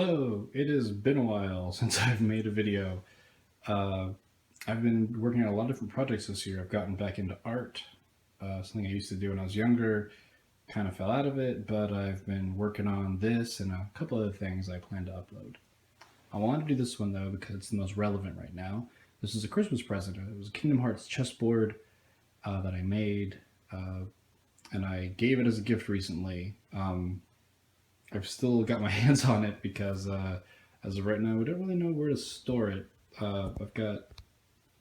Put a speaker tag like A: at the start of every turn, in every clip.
A: Hello, it has been a while since I've made a video. Uh, I've been working on a lot of different projects this year. I've gotten back into art, something I used to do when I was younger, kind of fell out of it, but I've been working on this and a couple other things I plan to upload. I wanted to do this one though because it's the most relevant right now. This is a Christmas present. It was a Kingdom Hearts chessboard that I made, and I gave it as a gift recently. I've still got my hands on it because as of right now, we don't really know where to store it. I've got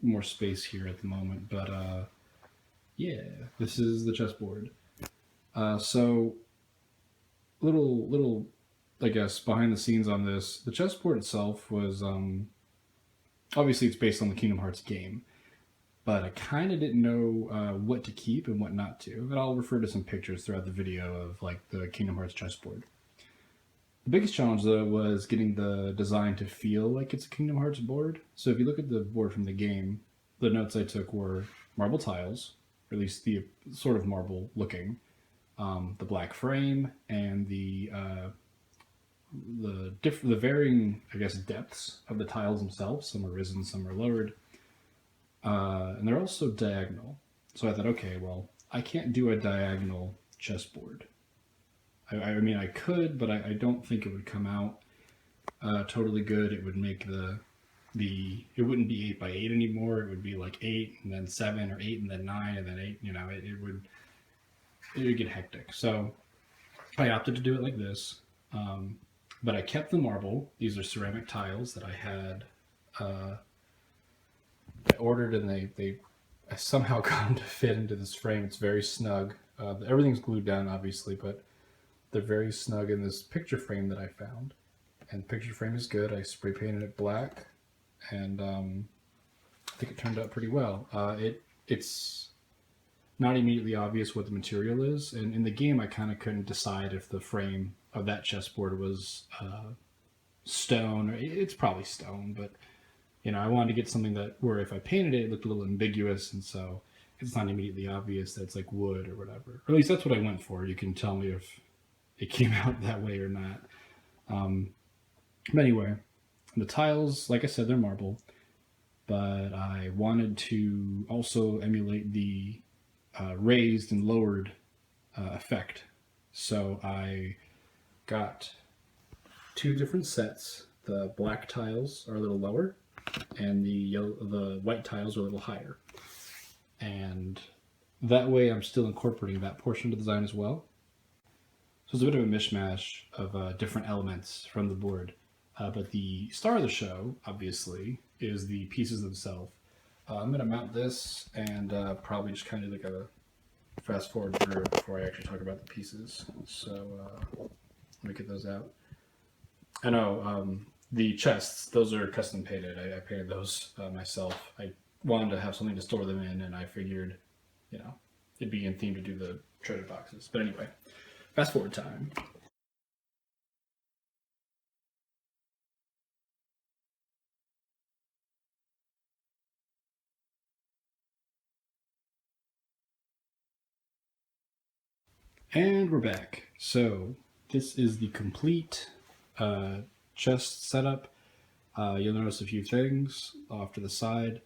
A: more space here at the moment, but yeah, this is the chessboard. So little, I guess, behind the scenes on this. The chessboard itself was obviously it's based on the Kingdom Hearts game, but I kind of didn't know what to keep and what not to. And I'll refer to some pictures throughout the video of like the Kingdom Hearts chessboard. The biggest challenge though was getting the design to feel like it's a Kingdom Hearts board. So if you look at the board from the game, the notes I took were marble tiles, or at least the sort of marble looking, the black frame, and the varying, I guess, depths of the tiles themselves. Some are risen, some are lowered, and they're also diagonal. So I thought, okay, well, I can't do a diagonal chessboard. I mean, I could, but I don't think it would come out totally good. It would make it wouldn't be 8 by 8 anymore. It would be like 8 and then 7, or 8 and then 9 and then 8. You know, it would get hectic. So I opted to do it like this. But I kept the marble. These are ceramic tiles that I had I ordered, and they I somehow got them to fit into this frame. It's very snug. Everything's glued down, obviously, but they're very snug in this picture frame that I found. And the picture frame is good. I spray painted it black, and I think it turned out pretty well. It's not immediately obvious what the material is, and in the game I kind of couldn't decide if the frame of that chessboard was stone, or it's probably stone, but you know, I wanted to get something that where if I painted it, it looked a little ambiguous, and so it's not immediately obvious that it's like wood or whatever. Or at least that's what I went for. You can tell me if it came out that way or not. But anyway, the tiles, like I said, they're marble, but I wanted to also emulate the raised and lowered effect. So I got two different sets. The black tiles are a little lower, and the white tiles are a little higher. And that way I'm still incorporating that portion of the design as well. So it's a bit of a mishmash of different elements from the board. But the star of the show, obviously, is the pieces themselves. I'm going to mount this and probably just kind of like a fast forward through it before I actually talk about the pieces. So let me get those out. I know the chests, those are custom painted. I painted those myself. I wanted to have something to store them in, and I figured, you know, it'd be in theme to do the treasure boxes. But anyway, fast forward time. And we're back. So this is the complete chest setup. You'll notice a few things off to the side.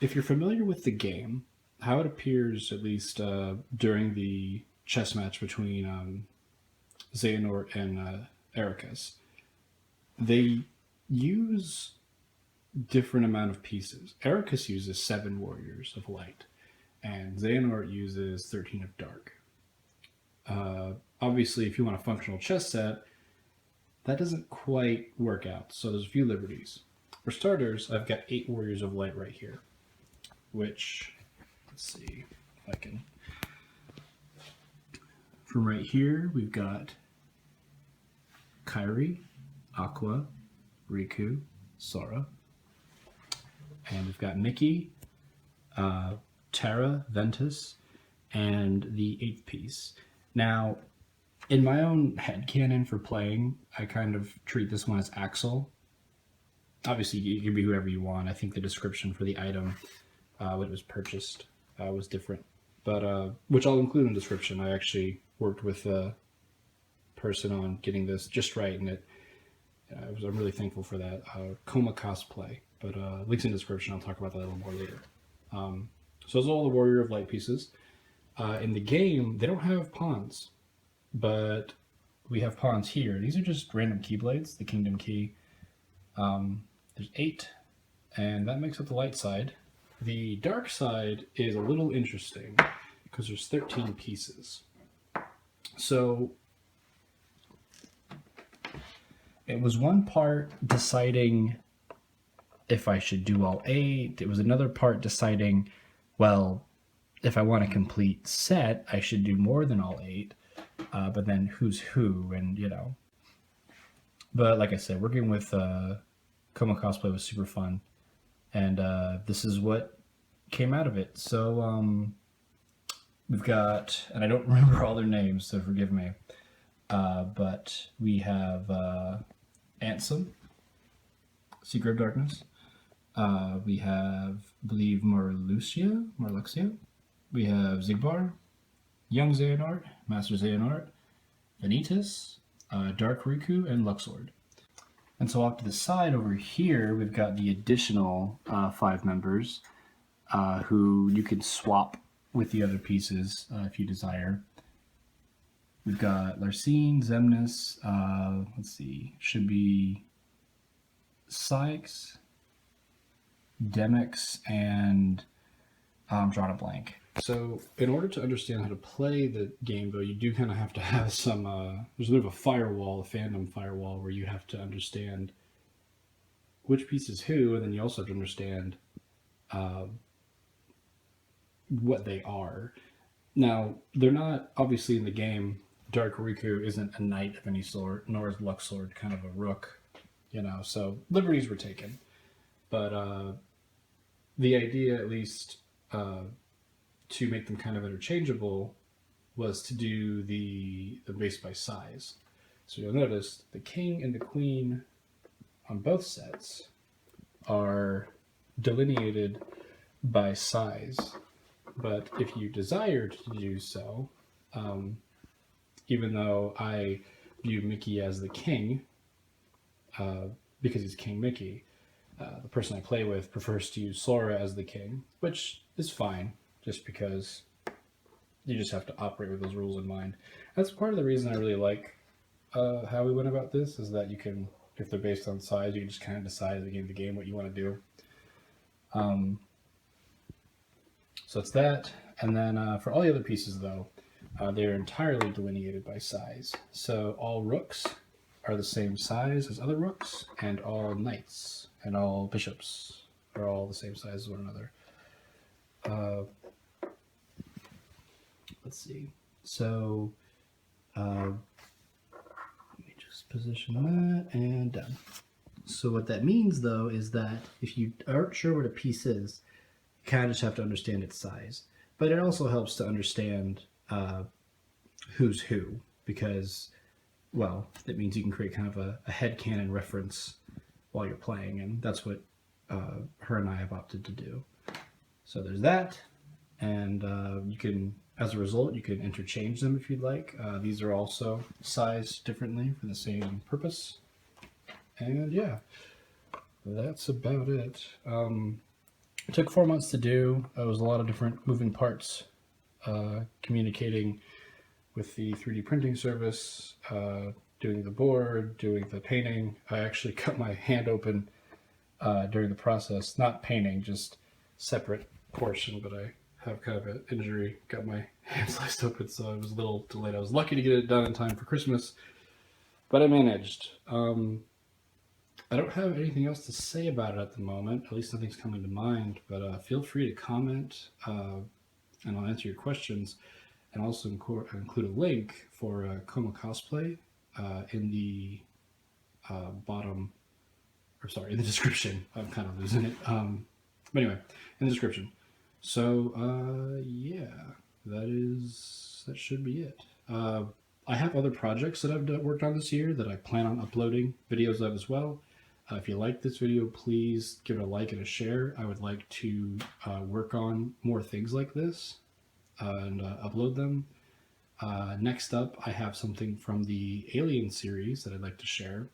A: If you're familiar with the game, how it appears, at least during the chess match between Xehanort and Ericus, they use different amount of pieces. Ericus uses 7 warriors of light, and Xehanort uses 13 of dark. Obviously, if you want a functional chess set, that doesn't quite work out, so there's a few liberties. For starters, I've got 8 warriors of light right here, which, let's see if I can. From right here, we've got Kairi, Aqua, Riku, Sora, and we've got Mickey, Terra, Ventus, and the 8th piece. Now, in my own headcanon for playing, I kind of treat this one as Axel. Obviously, you can be whoever you want. I think the description for the item when it was purchased was different, but which I'll include in the description. I actually worked with a person on getting this just right, and it I'm really thankful for that. Coma Cosplay, but links in the description. I'll talk about that a little more later. So those are all the Warrior of Light pieces. In the game, they don't have pawns, but we have pawns here. These are just random keyblades, the Kingdom Key. There's 8, and that makes up the light side. The dark side is a little interesting because there's 13 pieces. So it was one part deciding if I should do all 8. It was another part deciding, well, if I want a complete set, I should do more than all 8. But then who's who, and you know. But like I said, working with Coma Cosplay was super fun, and this is what came out of it. So we've got, and I don't remember all their names, so forgive me. But we have Ansem, Secret of Darkness. We have, I believe, Marluxia. We have Xigbar, Young Xehanort, Master Xehanort, Vanitas, Dark Riku, and Luxord. And so off to the side over here, we've got the additional 5 members who you can swap with the other pieces if you desire. We've got Larcene, Xemnas, let's see, should be Sykes, Demix, and I'm drawing a blank. So in order to understand how to play the game, though, you do kind of have to have some, there's a bit of a firewall, a fandom firewall, where you have to understand which piece is who, and then you also have to understand what they are. Now, they're not, obviously in the game, Dark Riku isn't a knight of any sort, nor is Luxord kind of a rook, you know, so liberties were taken. But the idea, at least, to make them kind of interchangeable was to do the base by size. So you'll notice the king and the queen on both sets are delineated by size. But if you desired to do so, even though I view Mickey as the king, because he's King Mickey, the person I play with prefers to use Sora as the king, which is fine, just because you just have to operate with those rules in mind. That's part of the reason I really like how we went about this, is that you can, if they're based on size, you can just kind of decide at the end of the game what you want to do. So it's that, and then for all the other pieces, though, they're entirely delineated by size. So all rooks are the same size as other rooks, and all knights and all bishops are all the same size as one another. Let's see. So let me just position that and done. So what that means, though, is that if you aren't sure what a piece is, you kind of just have to understand its size. But it also helps to understand who's who, because, well, it means you can create kind of a headcanon reference while you're playing, and that's what her and I have opted to do. So there's that, and you can, as a result, you can interchange them if you'd like. These are also sized differently for the same purpose. And yeah, that's about it. It took 4 months to do. It was a lot of different moving parts, communicating with the 3D printing service, doing the board, doing the painting. I actually cut my hand open during the process, not painting, just separate portion, but I have kind of an injury, got my hand sliced open, so I was a little delayed. I was lucky to get it done in time for Christmas, but I managed. I don't have anything else to say about it at the moment, at least nothing's coming to mind, but feel free to comment, and I'll answer your questions, and also include a link for Coma Cosplay in the bottom, or sorry, in the description. I'm kind of losing it. But anyway, in the description. So yeah, that should be it. I have other projects that I've worked on this year that I plan on uploading videos of as well. If you like this video, please give it a like and a share. I would like to work on more things like this and upload them. Next up, I have something from the Alien series that I'd like to share.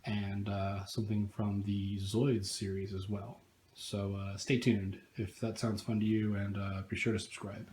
A: and something from the Zoids series as well. So stay tuned if that sounds fun to you, and be sure to subscribe.